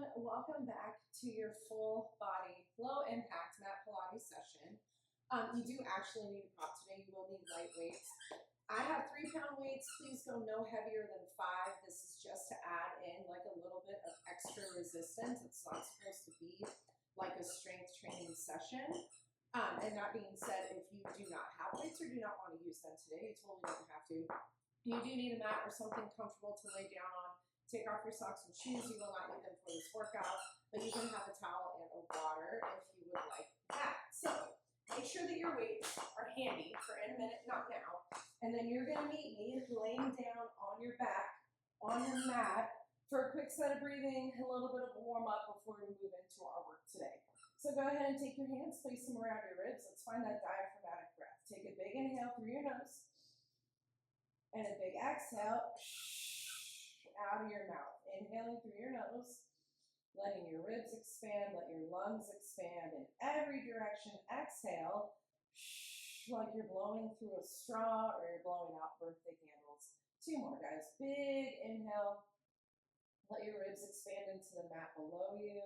everyone, welcome back to your full body low impact mat Pilates session. You do actually need a prop today. You will need light weights. I have 3-pound weights. Please go no heavier than 5. This is just to add in like a little bit of extra resistance. It's not supposed to be like a strength training session. And that being said, if you do not have weights or do not want to use them today, you totally don't have to. You do need a mat or something comfortable to lay down on. Take off your socks and shoes. You will not need them for this workout, but you can have a towel and a water if you would like that. So make sure that your weights are handy for in a minute, not now. And then you're going to meet me laying down on your back, on your mat, for a quick set of breathing, a little bit of a warm up before we move into our work today. So go ahead and take your hands, place them around your ribs. Let's find that diaphragmatic breath. Take a big inhale through your nose and a big exhale out of your mouth. Inhaling through your nose, letting your ribs expand, let your lungs expand in every direction. Exhale, like you're blowing through a straw or you're blowing out birthday candles. 2 more, guys. Big inhale, let your ribs expand into the mat below you.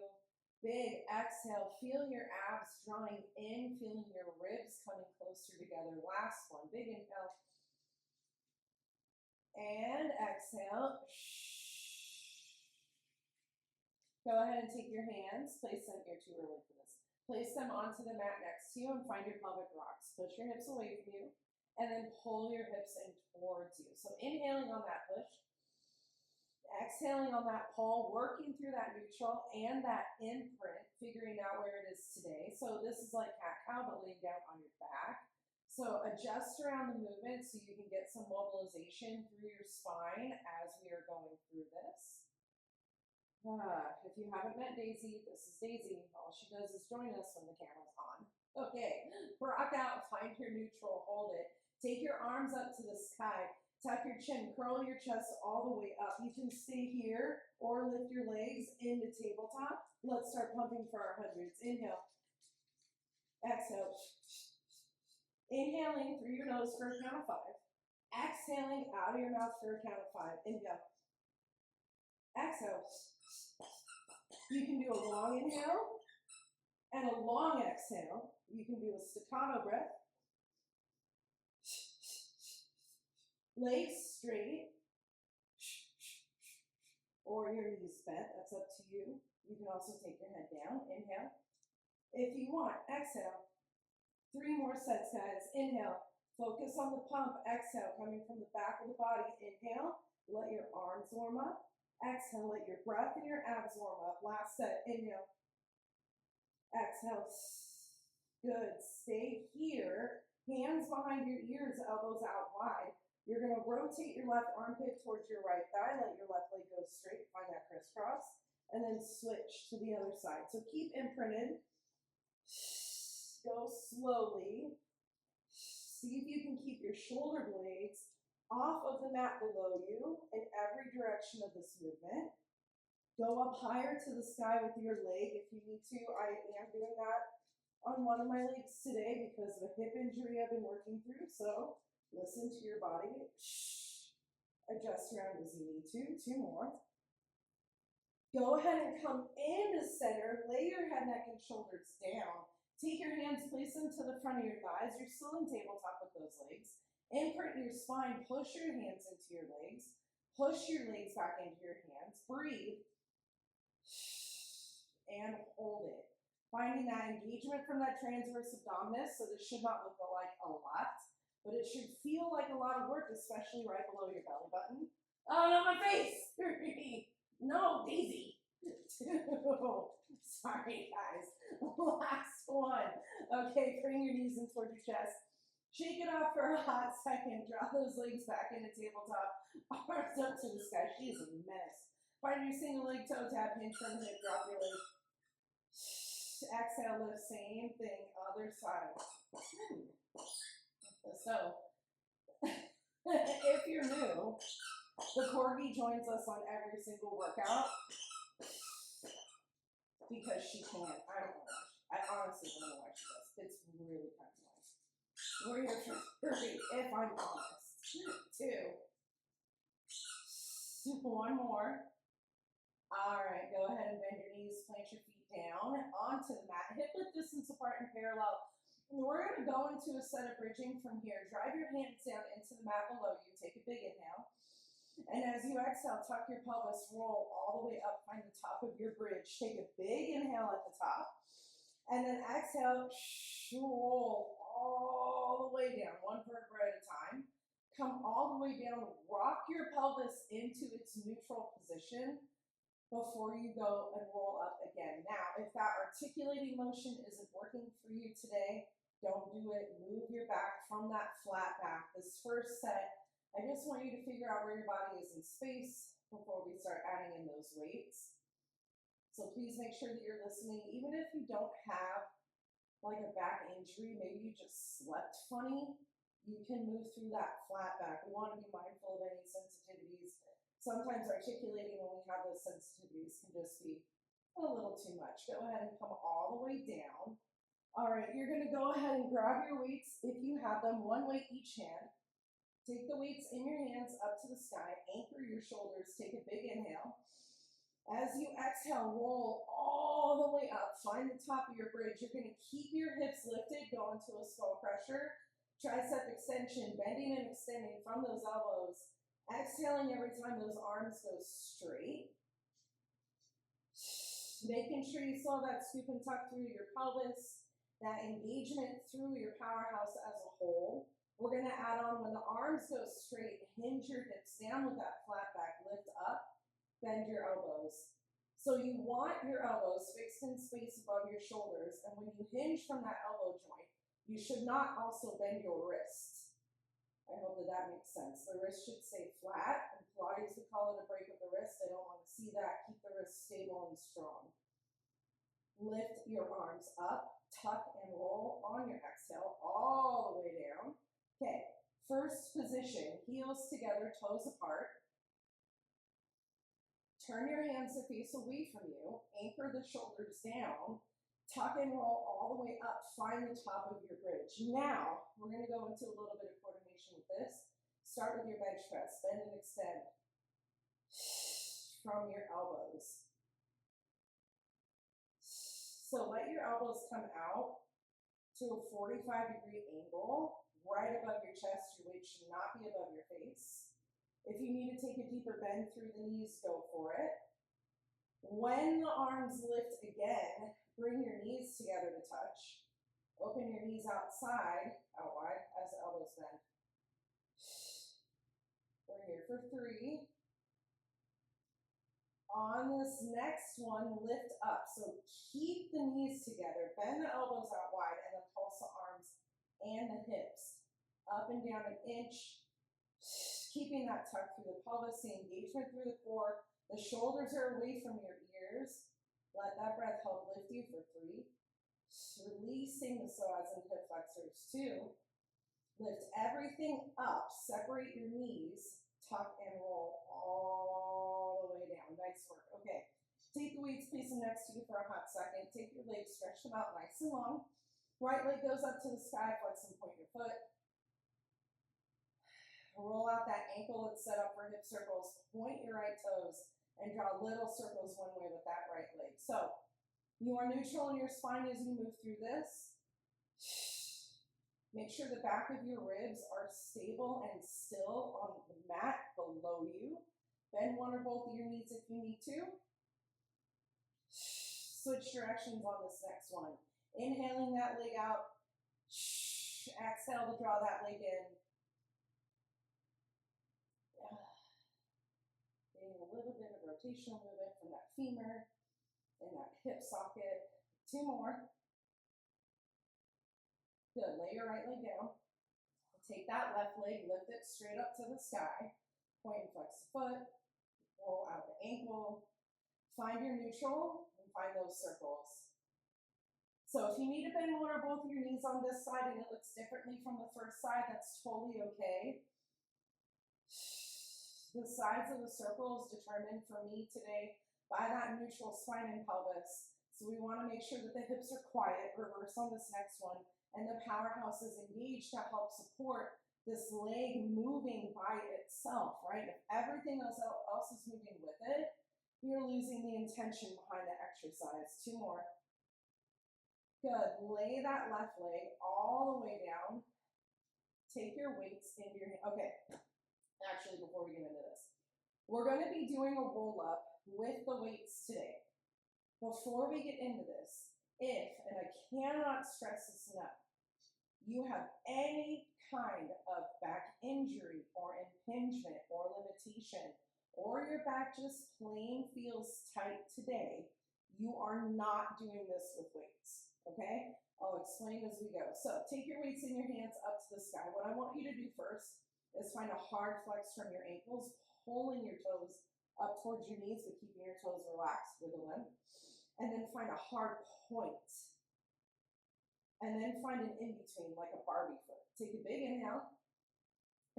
Big exhale, feel your abs drawing in, feeling your ribs coming closer together. Last one, big inhale. And exhale. Go ahead and take your hands, place them, you're too early for this. Place them onto the mat next to you and find your pelvic rocks. Push your hips away from you and then pull your hips in towards you. So inhaling on that push, exhaling on that pull, working through that neutral and that imprint, figuring out where it is today. So this is like cat-cow, but laying down on your back. So adjust around the movement so you can get some mobilization through your spine as we are going through this. If you haven't met Daisy, this is Daisy. All she does is join us when the camera's on. Okay, rock out, find your neutral, hold it. Take your arms up to the sky. Tuck your chin, curl your chest all the way up. You can stay here or lift your legs into tabletop. Let's start pumping for our hundreds. Inhale. Exhale. Inhaling through your nose for a count of 5. Exhaling out of your mouth for a count of 5. Inhale. Exhale. You can do a long inhale and a long exhale. You can do a staccato breath. Legs straight. Or your knees bent. That's up to you. You can also take your head down. Inhale. If you want, exhale. 3 more sets, guys. Inhale. Focus on the pump. Exhale. Coming from the back of the body. Inhale. Let your arms warm up. Exhale. Let your breath and your abs warm up. Last set. Inhale. Exhale. Good. Stay here. Hands behind your ears. Elbows out wide. You're going to rotate your left armpit towards your right thigh. Let your left leg go straight. Find that crisscross. And then switch to the other side. So keep imprinted. Go slowly. See if you can keep your shoulder blades off of the mat below you in every direction of this movement. Go up higher to the sky with your leg if you need to. I am doing that on one of my legs today because of a hip injury I've been working through. So listen to your body. Adjust around as you need to. 2 more. Go ahead and come into center. Lay your head, neck, and shoulders down. Take your hands, place them to the front of your thighs. You're still in tabletop with those legs. Imprint your spine. Push your hands into your legs. Push your legs back into your hands. Breathe. And hold it. Finding that engagement from that transverse abdominis. So this should not look like a lot, but it should feel like a lot of work, especially right below your belly button. Oh, no, my face. 3. No, Daisy. 2. Sorry, guys. Last one. Okay, bring your knees in towards your chest. Shake it off for a hot second. Draw those legs back into tabletop. Arms up to the sky. She's a mess. Find your single leg toe tap. Hinge from the hip. Drop your leg. Exhale, lift. Same thing. Other side. So, if you're new, the Corgi joins us on every single workout because she can't. I don't know why. I honestly don't know why she does. It's really kind of nice. We're here for 3, if I'm honest. 2. 1 more. All right, go ahead and bend your plant your feet down onto the mat, hip width distance apart and parallel. And we're going to go into a set of bridging from here. Drive your hands down into the mat below you. Take a big inhale. And as you exhale, tuck your pelvis, roll all the way up, find the top of your bridge. Take a big inhale at the top. And then exhale, roll all the way down, one vertebra at a time. Come all the way down, rock your pelvis into its neutral position before you go and roll up again. Now, if that articulating motion isn't working for you today, don't do it. Move your back from that flat back. This first set, I just want you to figure out where your body is in space before we start adding in those weights. So please make sure that you're listening. Even if you don't have like a back injury, maybe you just slept funny, you can move through that flat back. We want to be mindful of any sensitivities. Sometimes articulating when we have those sensitivities can just be a little too much. Go ahead and come all the way down. All right, you're going to go ahead and grab your weights if you have them, one weight each hand. Take the weights in your hands up to the sky. Anchor your shoulders. Take a big inhale. As you exhale, roll all the way up. Find the top of your bridge. You're going to keep your hips lifted, go into a skull crusher. Tricep extension, bending and extending from those elbows. Exhaling every time those arms go straight. Making sure you still have that scoop and tuck through your pelvis, that engagement through your powerhouse as a whole. We're going to add on when the arms go straight, hinge your hips down with that flat back, lift up, bend your elbows. So you want your elbows fixed in space above your shoulders, and when you hinge from that elbow joint, you should not also bend your wrists. I hope that makes sense. The wrist should stay flat. In Pilates, we call it a break of the wrist. I don't want to see that. Keep the wrist stable and strong. Lift your arms up, tuck and roll on your exhale all the way down. Okay, first position, heels together, toes apart. Turn your hands to face away from you. Anchor the shoulders down. Tuck and roll all the way up. Find the top of your bridge. Now, we're going to go into a little bit of coordination with this. Start with your bench press. Bend and extend from your elbows. So let your elbows come out to a 45-degree angle right above your chest. Your weight should not be above your face. If you need to take a deeper bend through the knees, go for it. When the arms lift again, bring your knees together to touch. Open your knees out wide, as the elbows bend. We're here for 3. On this next one, lift up. So keep the knees together, bend the elbows out wide, and then pulse the arms and the hips up and down an inch. Keeping that tuck through the pelvis, the engagement through the core. The shoulders are away from your ears. Let that breath help lift you for 3. Releasing the psoas and hip flexors. 2. Lift everything up. Separate your knees. Tuck and roll all the way down. Nice work. Okay. Take the weights, place them next to you for a hot second. Take your legs, stretch them out nice and long. Right leg goes up to the sky. Flex and point your foot. Roll out that ankle that's set up for hip circles. Point your right toes and draw little circles one way with that right leg. So you are neutral in your spine as you move through this. Make sure the back of your ribs are stable and still on the mat below you. Bend one or both of your knees if you need to. Switch directions on this next one. Inhaling that leg out. Exhale to draw that leg in. Getting a little bit of rotational movement from that femur and that hip socket. 2 more. Good. Lay your right leg down. Take that left leg, lift it straight up to the sky. Point and flex the foot. Roll out the ankle. Find your neutral and find those circles. So if you need to bend one or both of your knees on this side and it looks differently from the first side, that's totally okay. The size of the circle is determined for me today by that neutral spine and pelvis. So we want to make sure that the hips are quiet. Reverse on this next one. And the powerhouse is engaged to help support this leg moving by itself, right? If everything else is moving with it, you're losing the intention behind the exercise. 2 more. Good. Lay that left leg all the way down. Take your weights into your hand. Okay. Actually, before we get into this, we're going to be doing a roll up with the weights today. Before we get into this, if, and I cannot stress this enough, you have any kind of back injury or impingement or limitation, or your back just plain feels tight today, you are not doing this with weights, okay? I'll explain as we go. So take your weights in your hands up to the sky. What I want you to do first is find a hard flex from your ankles, pulling your toes up towards your knees, but keeping your toes relaxed with a limb. And then find a hard point. And then find an in-between, like a Barbie foot. Take a big inhale.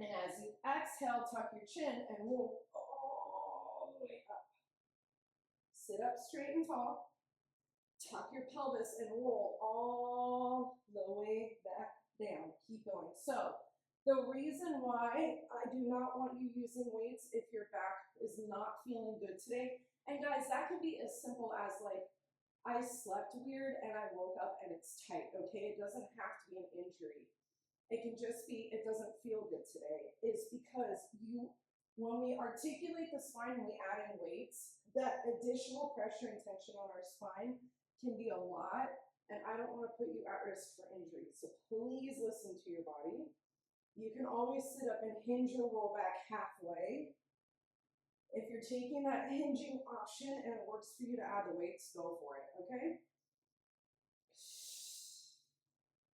And as you exhale, tuck your chin and roll all the way up. Sit up straight and tall. Tuck your pelvis and roll all the way back down. Keep going. So, the reason why I do not want you using weights if your back is not feeling good today, and guys, that could be as simple as like, I slept weird and I woke up and it's tight, okay? It doesn't have to be an injury. It can just be, it doesn't feel good today. It's because when we articulate the spine and we add in weights, that additional pressure and tension on our spine can be a lot, and I don't want to put you at risk for injury. So please listen to your body. You can always sit up and hinge or roll back halfway. If you're taking that hinging option and it works for you to add the weights, go for it, okay?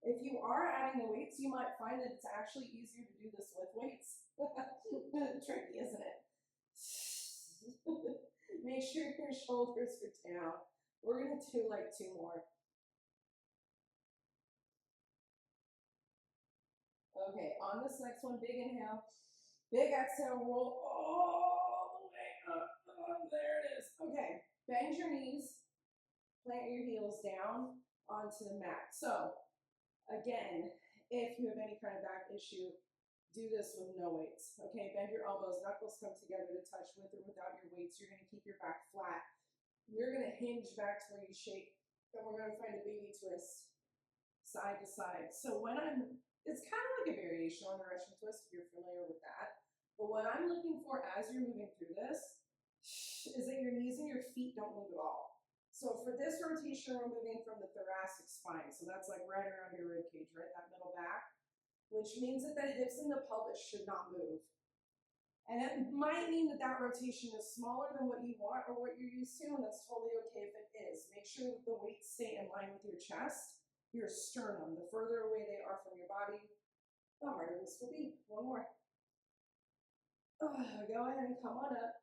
If you are adding the weights, you might find that it's actually easier to do this with weights. Tricky, isn't it? Make sure your shoulders are down. We're going to do like 2 more. Okay, on this next one, big inhale, big exhale, roll all the way up. Oh, there it is. Okay, bend your knees, plant your heels down onto the mat. So, again, if you have any kind of back issue, do this with no weights. Okay, bend your elbows, knuckles come together to touch with or without your weights. You're going to keep your back flat. You're going to hinge back to where you shake, and we're going to find a baby twist side to side. So it's kind of like a variation on the Russian twist if you're familiar with that. But what I'm looking for as you're moving through this is that your knees and your feet don't move at all. So for this rotation, we're moving from the thoracic spine. So that's like right around your rib cage, right? That middle back, which means that the hips and the pelvis should not move. And it might mean that that rotation is smaller than what you want or what you're used to, and that's totally okay if it is. Make sure that the weights stay in line with your chest, your sternum. The further away they are from your body, the harder this will be. 1 more. Go ahead and come on up.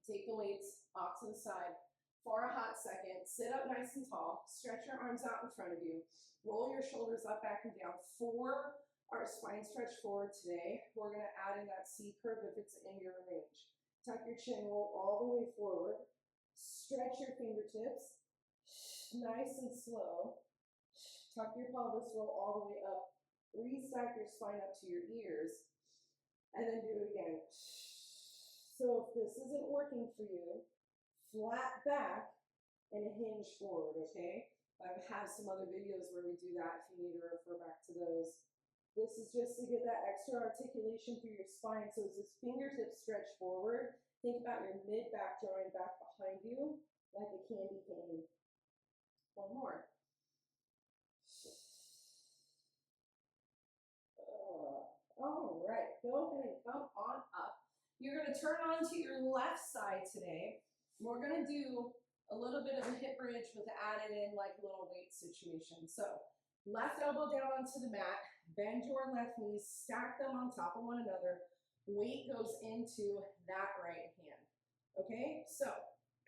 Take the weights off to the side for a hot second. Sit up nice and tall. Stretch your arms out in front of you. Roll your shoulders up, back, and down. For our spine stretch forward today, we're going to add in that C curve if it's in your range. Tuck your chin, roll all the way forward. Stretch your fingertips. Nice and slow. Tuck your pelvis, roll all the way up. Restack your spine up to your ears. And then do it again. So if this isn't working for you, flat back and hinge forward, okay? I have some other videos where we do that if you need to refer back to those. This is just to get that extra articulation through your spine. So as this fingertips stretch forward, think about your mid-back drawing back behind you like a candy cane. 1 more. All right, go ahead and come on up. You're going to turn onto your left side today. We're going to do a little bit of a hip bridge with added in like a little weight situation. So left elbow down onto the mat, bend your left knees, stack them on top of one another. Weight goes into that right hand. Okay, so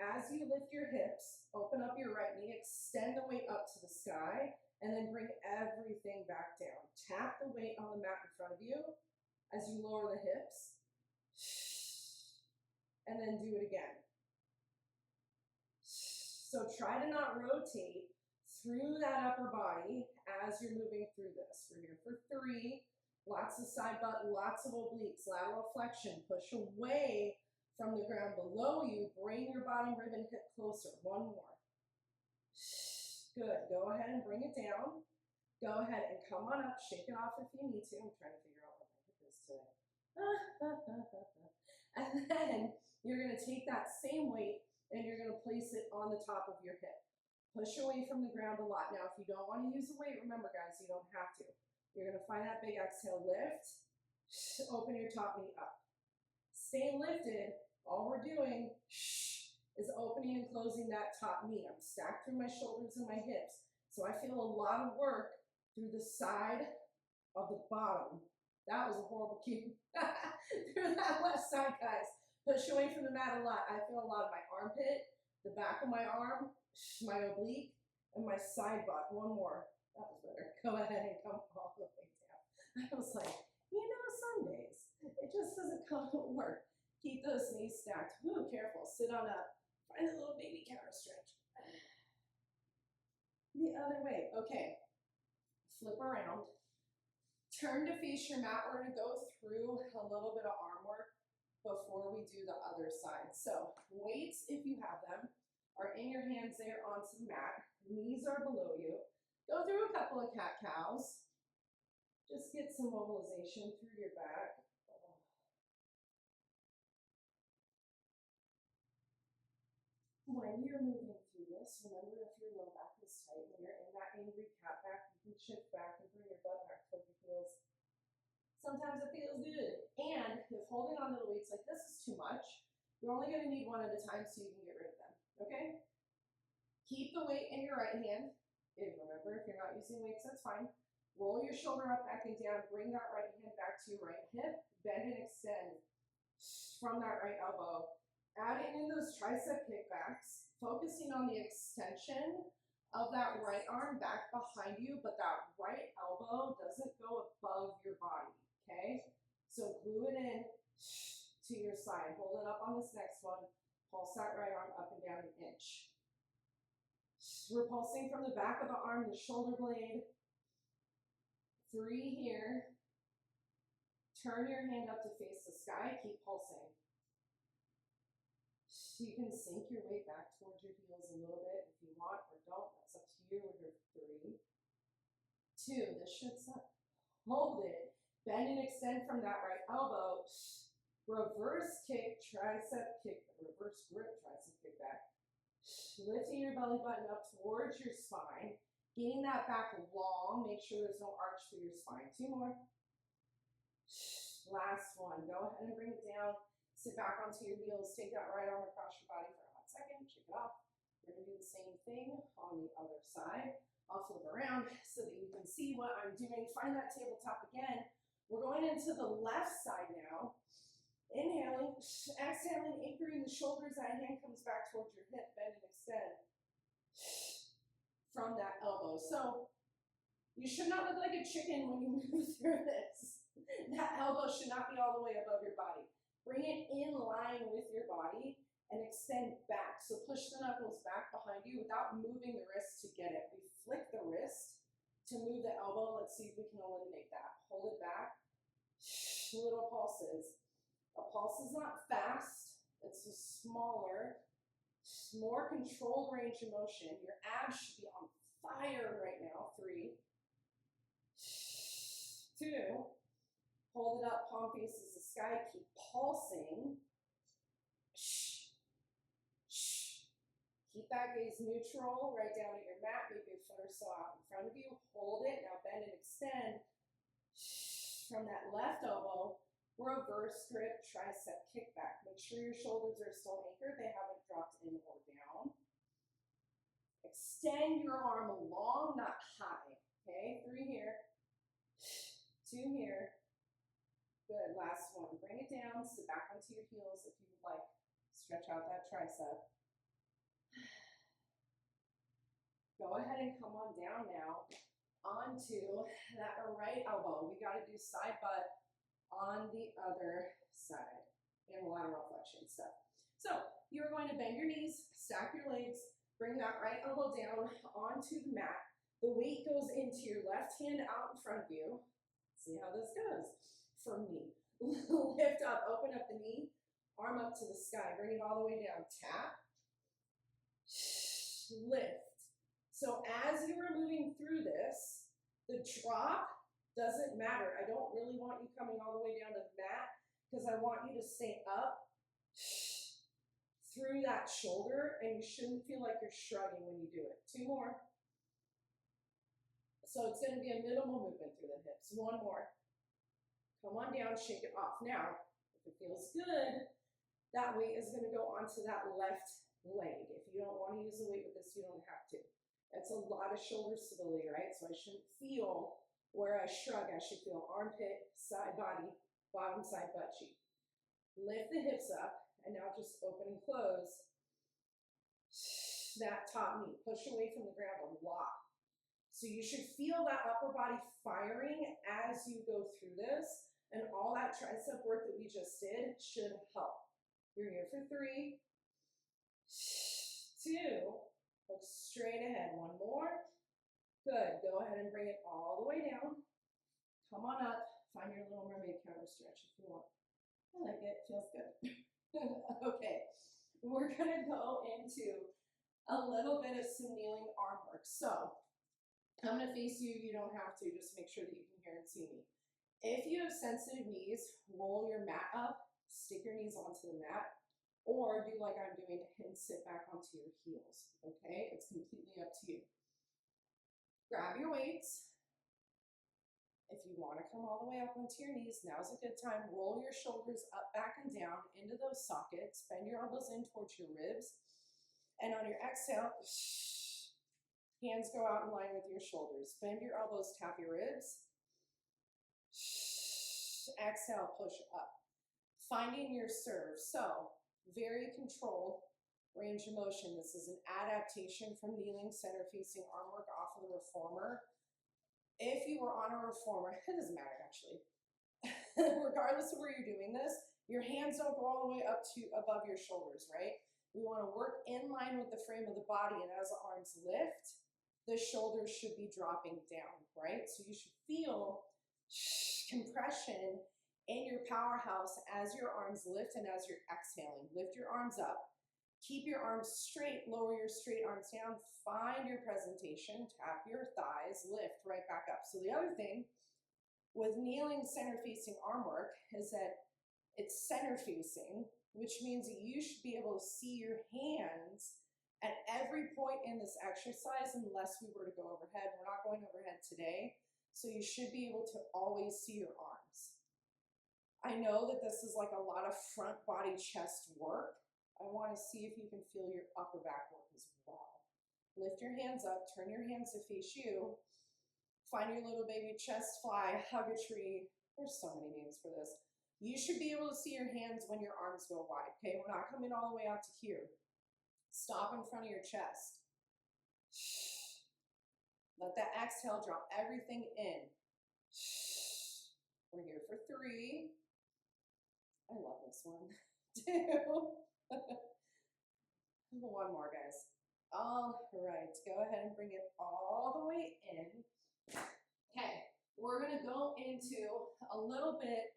as you lift your hips, open up your right knee, extend the weight up to the sky, and then bring everything back down. Tap the weight on the mat in front of you as you lower the hips. And then do it again. So try to not rotate through that upper body as you're moving through this. We're here for 3. Lots of side butt, lots of obliques, lateral flexion. Push away From the ground below you, bring your bottom rib and hip closer. One more. Good. Go ahead and bring it down. Go ahead and come on up. Shake it off if you need to. I'm trying to figure out what my hip is today. And then you're going to take that same weight and you're going to place it on the top of your hip. Push away from the ground a lot. Now, if you don't want to use the weight, remember, guys, you don't have to. You're going to find that big exhale, lift, open your top knee up. Stay lifted. All we're doing is opening and closing that top knee. I'm stacked through my shoulders and my hips. So I feel a lot of work through the side of the bottom. That was a horrible cue. Through that left side, guys. Push away from the mat a lot. I feel a lot of my armpit, the back of my arm, my oblique, and my side butt. One more. That was better. Go ahead and come all the way down. I was like, some days it just doesn't come to work. Keep those knees stacked. Ooh, careful. Sit on up. Find a little baby counter stretch. The other way. Okay. Flip around. Turn to face your mat. We're going to go through a little bit of arm work before we do the other side. So weights, if you have them, are in your hands there onto the mat. Knees are below you. Go through a couple of cat-cows. Just get some mobilization through your back. When you're moving through this, remember if your low back is tight, when you're in that angry cat back, you can shift back and bring your butt back towards the heels. Sometimes it feels good. And if holding on to the weights like this is too much, you're only going to need one at a time so you can get rid of them. Okay? Keep the weight in your right hand. Remember, if you're not using weights, that's fine. Roll your shoulder up, back, and down. Bring that right hand back to your right hip. Bend and extend from that right elbow. Adding in those tricep kickbacks, focusing on the extension of that right arm back behind you, but that right elbow doesn't go above your body, okay? So glue it in to your side. Hold it up on this next one. Pulse that right arm up and down an inch. Repulsing from the back of the arm, the shoulder blade. 3 here. Turn your hand up to face the sky. Keep pulsing. You can sink your weight back towards your heels a little bit if you want or don't. That's up to you with your 3. 2. This shit's up. Hold it. Bend and extend from that right elbow. Reverse kick, tricep kick, reverse grip, tricep kick back. Lifting your belly button up towards your spine. Getting that back long. Make sure there's no arch through your spine. 2 more. Last one. Go ahead and bring it down. Sit back onto your heels. Take that right arm across your body for a hot second. Shake it off. We're going to do the same thing on the other side. I'll flip around so that you can see what I'm doing. Find that tabletop again. We're going into the left side now. Inhaling, exhaling, anchoring the shoulders. That hand comes back towards your hip. Bend and extend from that elbow. So you should not look like a chicken when you move through this. That elbow should not be all the way above your body. Bring it in line with your body and extend back. So push the knuckles back behind you without moving the wrist to get it. We flick the wrist to move the elbow. Let's see if we can eliminate that. Hold it back. Little pulses. A pulse is not fast. It's just smaller, more controlled range of motion. Your abs should be on fire right now. 3, 2. Hold it up, palm faces the sky, keep pulsing. Keep that gaze neutral, right down at your mat, maybe a foot or so out in front of you. Hold it, now bend and extend. From that left elbow, reverse grip, tricep kickback. Make sure your shoulders are still anchored, they haven't dropped in or down. Extend your arm long, not high. Okay, 3 here, 2 here. Good, last one. Bring it down, sit back onto your heels if you would like. Stretch out that tricep. Go ahead and come on down now onto that right elbow. We got to do side butt on the other side in lateral flexion stuff. So you're going to bend your knees, stack your legs, bring that right elbow down onto the mat. The weight goes into your left hand out in front of you. See how this goes. For me, lift up, open up the knee, Arm up to the sky. Bring it all the way down. Tap. Lift. So as you are moving through this, the drop doesn't matter. I don't really want you coming all the way down to the mat because I want you to stay up through that shoulder, and you shouldn't feel like you're shrugging when you do it. 2 more. So it's going to be a minimal movement through the hips. 1 more. Come on down, shake it off. Now, if it feels good, that weight is going to go onto that left leg. If you don't want to use the weight with this, you don't have to. That's a lot of shoulder stability, right? So I shouldn't feel where I shrug. I should feel armpit, side body, bottom side butt cheek. Lift the hips up, and now just open and close that top knee. Push away from the ground a lot. So you should feel that upper body firing as you go through this, and all that tricep work that we just did should help. You're here for 3, 2, look straight ahead. 1 more. Good. Go ahead and bring it all the way down. Come on up. Find your little mermaid counter stretch if you want. I like it. Feels good. Okay. We're going to go into a little bit of some kneeling arm work. So I'm going to face you. You don't have to. Just make sure that you can hear and see me. If you have sensitive knees, roll your mat up, stick your knees onto the mat, or do like I'm doing and sit back onto your heels. Okay? It's completely up to you. Grab your weights. If you want to come all the way up onto your knees, now's a good time. Roll your shoulders up, back, and down into those sockets. Bend your elbows in towards your ribs. And on your exhale, hands go out in line with your shoulders. Bend your elbows, tap your ribs. Exhale, push up. Finding your serve. So, very controlled range of motion. This is an adaptation from kneeling center facing arm work off of the reformer. If you were on a reformer, it doesn't matter actually. Regardless of where you're doing this, your hands don't go all the way up to above your shoulders, right? We want to work in line with the frame of the body, and as the arms lift, the shoulders should be dropping down, right? So you should feel compression in your powerhouse as your arms lift and as you're exhaling. Lift your arms up. Keep your arms straight, lower your straight arms down, find your presentation, tap your thighs, lift right back up. So the other thing with kneeling center facing arm work is that it's center facing, which means that you should be able to see your hands at every point in this exercise unless we were to go overhead. We're not going overhead today, so you should be able to always see your arms. I know that this is like a lot of front body chest work. I want to see if you can feel your upper back work as well. Lift your hands up, turn your hands to face you. Find your little baby chest fly, hug a tree. There's so many names for this. You should be able to see your hands when your arms go wide, okay? We're not coming all the way out to here. Stop in front of your chest. Let that exhale drop everything in. We're here for 3. I love this one. 2. 1 more, guys. All right, go ahead and bring it all the way in. Okay, we're going to go into a little bit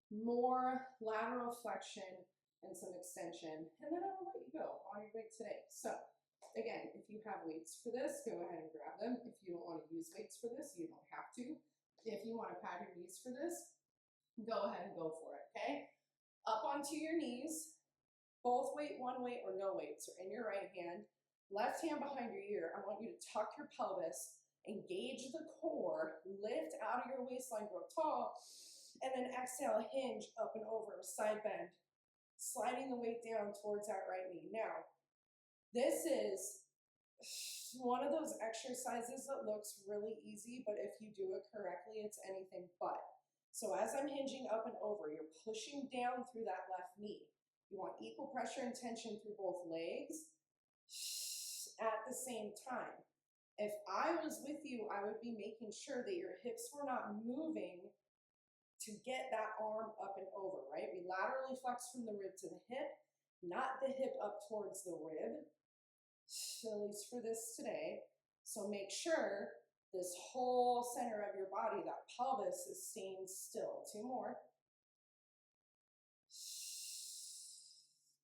more lateral flexion and some extension, and then I'll let you go on your weight today. So, again, if you have weights for this, go ahead and grab them. If you don't want to use weights for this, you don't have to. If you want to pad your knees for this, go ahead and go for it, okay? Up onto your knees. Both weight, one weight, or no weights are in your right hand. Left hand behind your ear. I want you to tuck your pelvis, engage the core, lift out of your waistline, grow tall, and then exhale, hinge up and over, side bend, sliding the weight down towards that right knee. Now, this is one of those exercises that looks really easy, but if you do it correctly, it's anything but. So as I'm hinging up and over, you're pushing down through that left knee. You want equal pressure and tension through both legs at the same time. If I was with you, I would be making sure that your hips were not moving to get that arm up and over, right? We laterally flex from the rib to the hip, not the hip up towards the rib, at least for this today. So make sure this whole center of your body, that pelvis, is staying still. 2 more.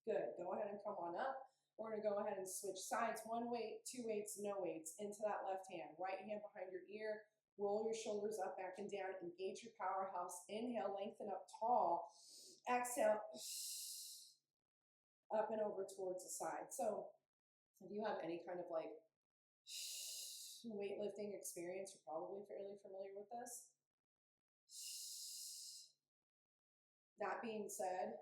Good. Go ahead and come on up. We're going to go ahead and switch sides. 1 weight, 2 weights, no weights. Into that left hand. Right hand behind your ear. Roll your shoulders up, back, and down. Engage your powerhouse. Inhale, lengthen up tall. Exhale, up and over towards the side. So if you have any kind of like weightlifting experience, you're probably fairly familiar with this. That being said,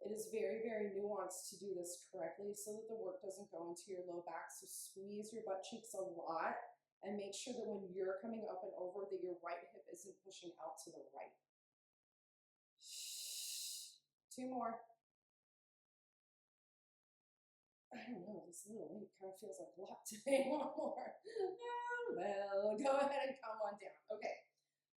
it is very, very nuanced to do this correctly so that the work doesn't go into your low back. So squeeze your butt cheeks a lot and make sure that when you're coming up and over that your right hip isn't pushing out to the right. 2 more. I don't know, this little weight kind of feels like a lot today. 1 more. Well, go ahead and come on down. Okay.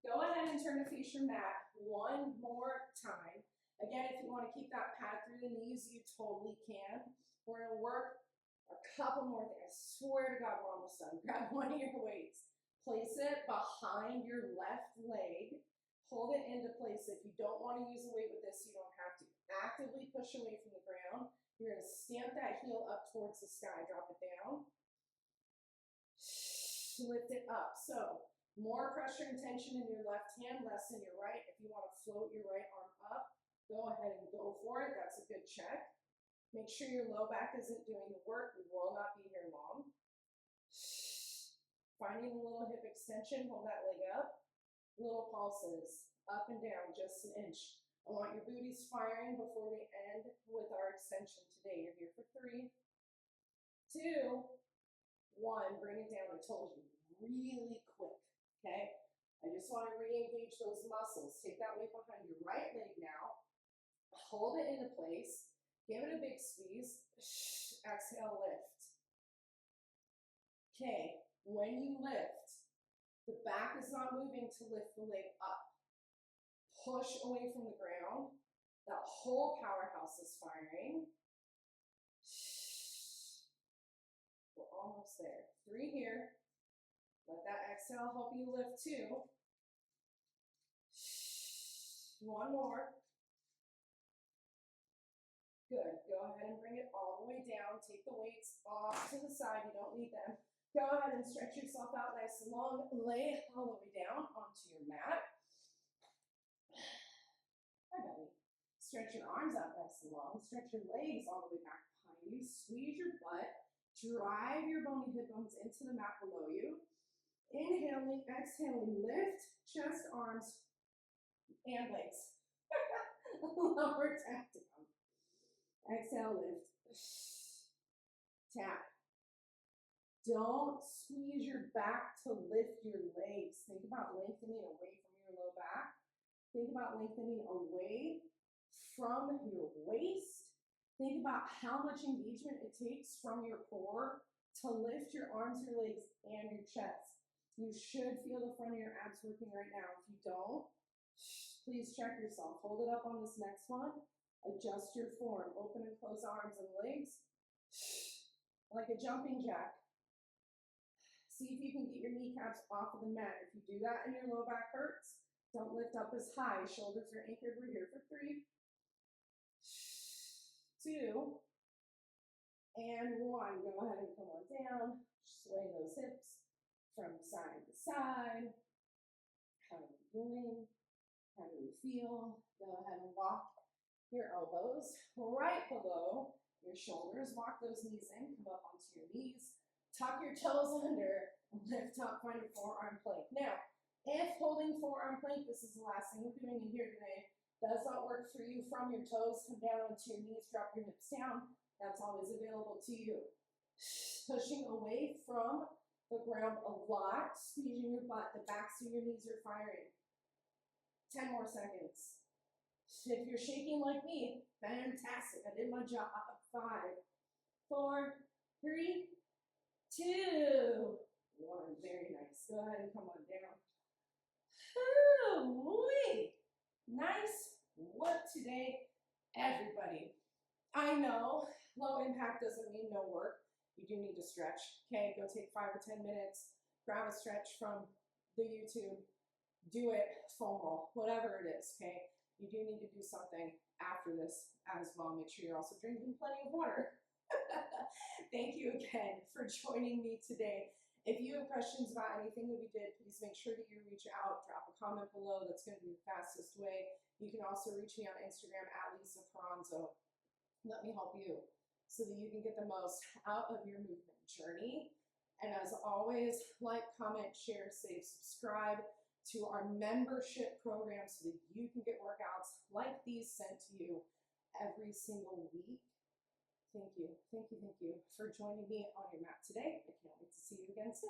Go ahead and turn to face your mat 1 more time. Again, if you want to keep that pad through the knees, you totally can. We're going to work a couple more things. I swear to God, we're almost done. Grab one of your weights. Place it behind your left leg. Hold it into place. If you don't want to use a weight with this, you don't have to. Actively push away from the ground. You're going to stamp that heel up towards the sky. Drop it down. Lift it up. So, more pressure and tension in your left hand, less in your right. If you want to float your right arm up, go ahead and go for it. That's a good check. Make sure your low back isn't doing the work. We will not be here long. Finding a little hip extension, hold that leg up. Little pulses, up and down, just an inch. I want your booties firing before we end with our extension today. You're here for 3, 2, 1. Bring it down. I told you, really quick, okay? I just want to re-engage those muscles. Take that weight behind your right leg now. Hold it into place. Give it a big squeeze. Exhale, lift. Okay, when you lift, the back is not moving to lift the leg up. Push away from the ground. That whole powerhouse is firing. We're almost there. 3 here. Let that exhale help you lift 2. 1 more. Good. Go ahead and bring it all the way down. Take the weights off to the side. You don't need them. Go ahead and stretch yourself out nice and long. Lay all the way down onto your mat. Hi, buddy. Stretch your arms out nice and long. Stretch your legs all the way back behind you. Squeeze your butt. Drive your bony hip bones into the mat below you. Inhaling, exhaling, lift, chest, arms, and legs. Lower tap down. Exhale, lift. Tap. Don't squeeze your back to lift your legs. Think about lengthening away from your low back. Think about lengthening away from your waist. Think about how much engagement it takes from your core to lift your arms, your legs, and your chest. You should feel the front of your abs working right now. If you don't, please check yourself. Hold it up on this next one. Adjust your form. Open and close arms and legs like a jumping jack. See if you can get your kneecaps off of the mat. If you do that and your low back hurts, don't lift up as high. Shoulders are anchored. We're here for 3, 2, and 1. Go ahead and come on down. Sway those hips from side to side. How are we doing? How do we feel? Go ahead and walk your elbows right below your shoulders. Walk those knees in. Come up onto your knees. Tuck your toes under. Lift up. Find your forearm plank. Now, if holding forearm plank, this is the last thing we're doing in here today, does not work for you from your toes, come down onto your knees, drop your hips down. That's always available to you. Pushing away from the ground a lot, squeezing your butt. The backs of your knees are firing. 10 more seconds. If you're shaking like me, fantastic. I did my job. 5, 4, 3, 2, 1. Very nice. Go ahead and come on down. Woo-wee. Nice work today, everybody. I know low impact doesn't mean no work. You do need to stretch. Okay, go take 5 or 10 minutes. Grab a stretch from the YouTube. Do it, foam roll, whatever it is, okay? You do need to do something. after this as well. Make sure you're also drinking plenty of water. Thank you again for joining me today. If you have questions about anything that we did, please make sure that you reach out, drop a comment below. That's going to be the fastest way. You can also reach me on Instagram at Lisa Carranzo. Let me help you so that you can get the most out of your movement journey. And as always, like, comment, share, save, subscribe to our membership program so that you can get workouts like these sent to you every single week. Thank you for joining me on your mat today. I can't wait to see you again soon.